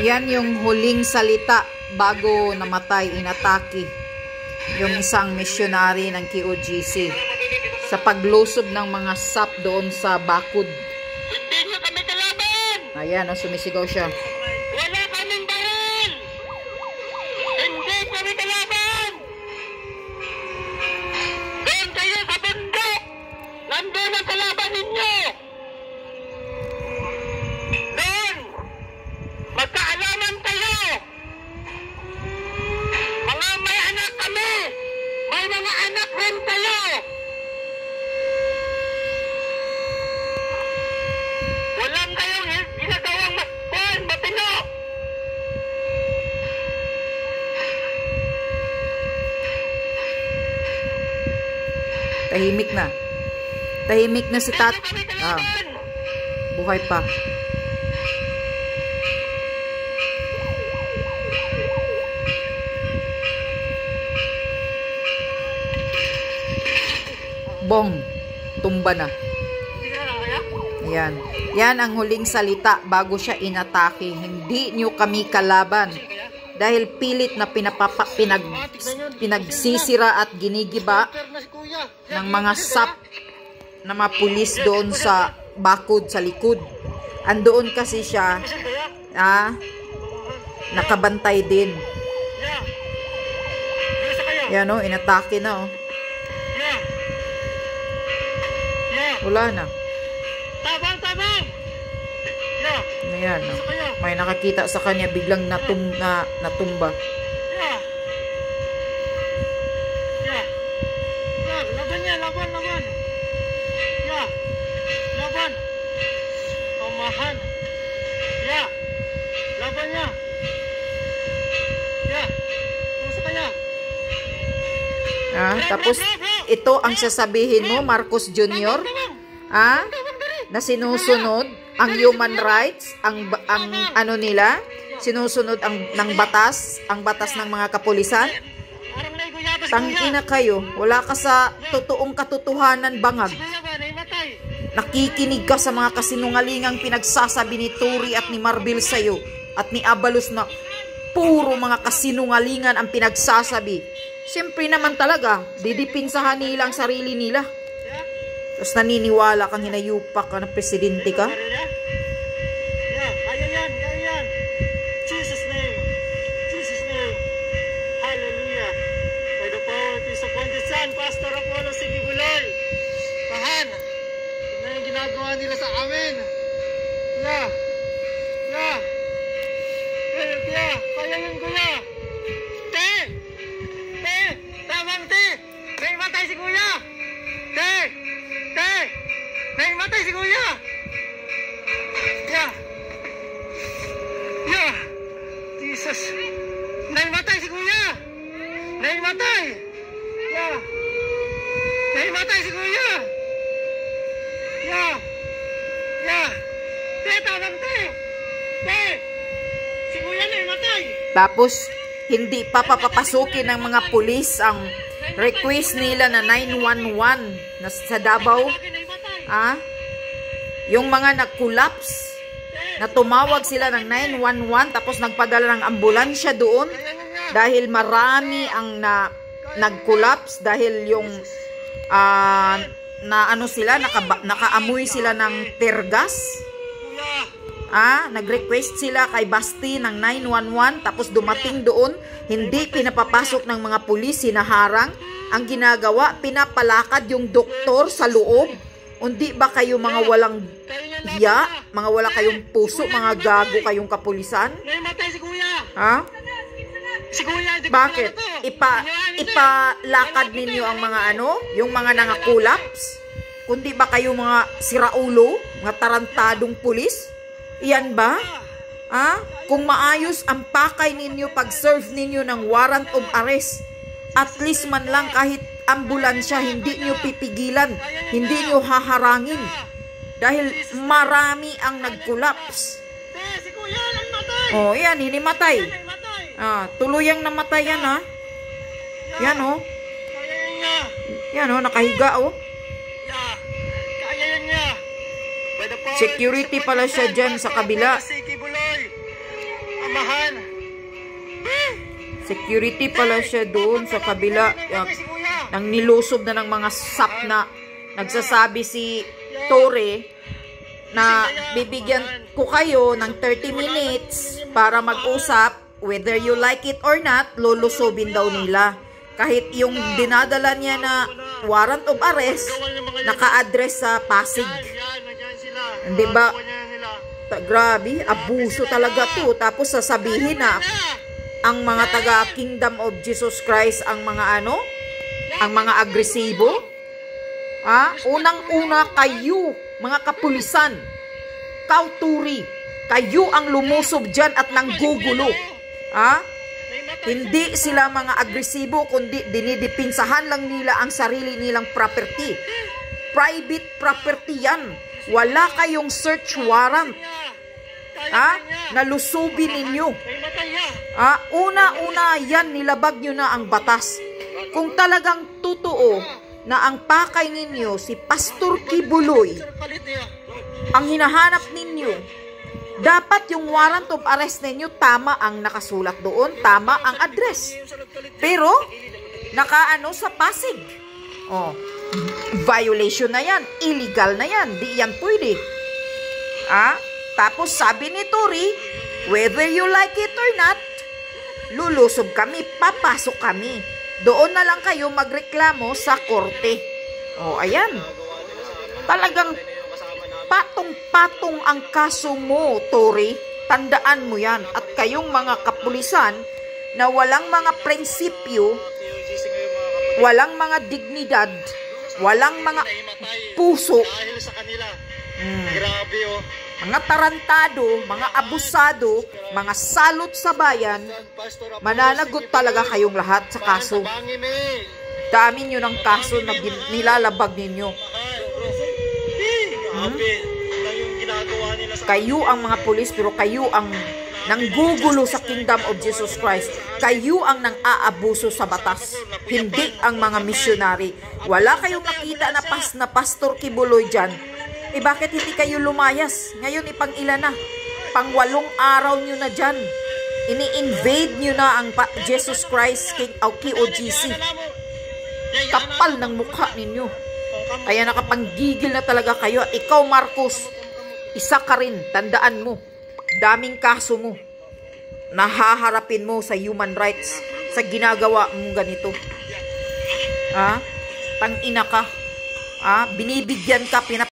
Yan yung huling salita bago namatay, inatake yung isang missionary ng KOGC sa paglusob ng mga SAP doon sa bakod. Hindi nyo kami kalaban! Ayan, sumisigaw siya. Wala kaming baril! Hindi kami kalaban! Doon kayo sa bundok! Nandun ang kalaban ninyo! Doon! Magkaalaman kayo! Mga may anak kami! May mga anak rin kayo! Walang kayong ginagawang matino! Tahimik na. Tahimik na si Tat. Buhay pa. Bong. Tumba na. Yan. Yan ang huling salita bago siya inatake. Hindi nyo kami kalaban. Dahil pilit na pinagsisira at ginigiba ng mga SAP na mga pulis doon sa bakod, sa likod. Andoon kasi siya, nakabantay din. Yan o, inatake na o. Wala na. Tabang! Ayan, no? May nakakita sa kanya, biglang natumba. Laban niya, laban! Laban! Pamahan! Laban niya! Nasa kanya? Tapos, ito ang sasabihin mo, Marcos Jr., na sinusunod ang human rights, ang ano nila, sinusunod ng batas, ang batas ng mga kapulisan. Tangina kayo, wala ka sa totoong katotohanan bangag. Nakikinig ka sa mga kasinungalingang pinagsasabi ni Turi at ni Marbil sa'yo at ni Abalos na puro mga kasinungalingan ang pinagsasabi. Siyempre naman talaga, didipinsahan nila ang sarili nila. Tapos naniniwala kang hinayupak ka na presidente ka? Kaya yan. Jesus name. Hallelujah. By the power of His appointed Son, Pastor Apollo Sigibuloy. Tahan. Tignan yung ginagawa nila sa amin. Kaya yun kuya. Te! Tamang te! May matay si kuya! Te! Naimatay si kuya! Jesus! Naimatay si kuya! Naimatay si kuya! Te, tamang te! Si kuya naimatay! Tapos, hindi pa papapasukin ng mga pulis ang request nila na 911 na sa Davao. Yung mga nag-collapse, na tumawag sila ng 911 tapos nagpadala ng ambulansya doon dahil marami ang nag-collapse dahil yung nakaamoy sila ng tear gas. Nag-request sila kay Basti ng 911 tapos dumating doon, hindi pinapapasok ng mga pulis, hinaharang. Ang ginagawa, pinapalakad yung doktor sa loob. Hindi ba kayo mga walang hiya, mga wala kayong puso, mga gago kayong kapulisan? Naimatay si kuya! Si kuya, bakit? Ipalakad ninyo ang mga yung mga nangakulaps? Kundi ba kayo mga siraulo, mga tarantadong pulis? Iyan ba? Kung maayos ang pakay ninyo pag-serve ninyo ng warrant of arrest, at least man lang kahit ambulansya, hindi nyo pipigilan, hindi nyo haharangin. Dahil marami ang nag-collapse. Si kuya nagmatay! Yan, hinimatay. Tuluyang namatay yan, Yan, Yan, nakahiga, Kaya yan niya. Security pala siya dyan sa kabila. Ang samahan. Security pala siya doon sa kabila. Nang nilusob na ng mga sap na nagsasabi si Tore na bibigyan ko kayo ng 30 minutes para mag-usap. Whether you like it or not, lulusobin daw nila. Kahit yung dinadala niya na warrant of arrest, naka-address sa Pasig. Hindi ba? Grabe, abuso talaga to. Tapos sasabihin na ang mga taga Kingdom of Jesus Christ ang mga ano? Ang mga agresibo? Unang-una kayo, mga kapulisan, Turi, kayo ang lumusob dyan at nanggugulo. Hindi sila mga agresibo, kundi dinidipinsahan lang nila ang sarili nilang property. Private property yan. Wala kayong search warrant. Nalusubin ninyo. Una-una yan, nilabag nyo na ang batas. Kung talagang totoo na ang pakay ninyo si Pastor Kibuloy, ang hinahanap ninyo, dapat yung warrant of arrest ninyo, tama ang nakasulat doon, tama ang address. Pero, nakaano sa Pasig. Violation na yan, illegal na yan, di yan pwede. Tapos sabi ni Tori, whether you like it or not, lulusob kami, papasok kami. Doon na lang kayo magreklamo sa korte. Ayan. Talagang patong-patong ang kaso mo, Tori. Tandaan mo yan. At kayong mga kapulisan na walang mga prinsipyo, walang mga dignidad, walang mga puso. Dahil sa kanila. Grabe Mga tarantado, mga abusado, mga salot sa bayan, mananagot talaga kayong lahat sa kaso. Dami nyo ng kaso na nilalabag ninyo. Kayo ang mga pulis, pero kayo ang nanggugulo sa Kingdom of Jesus Christ. Kayo ang nang-aabuso sa batas. Hindi ang mga misyonary. Wala kayong nakita na Pastor Kibuloy dyan. Bakit hindi kayo lumayas? Ngayon ipang-ilan na? Pang-8 araw nyo na dyan. Ini-invade nyo na ang Jesus Christ King o KOGC. Kapal ng mukha ninyo. Kaya nakapanggigil na talaga kayo. Ikaw, Marcos, isa ka rin. Tandaan mo. Daming kaso mo. Nahaharapin mo sa human rights sa ginagawa mong ganito. Tang-ina ka. Binibigyan ka,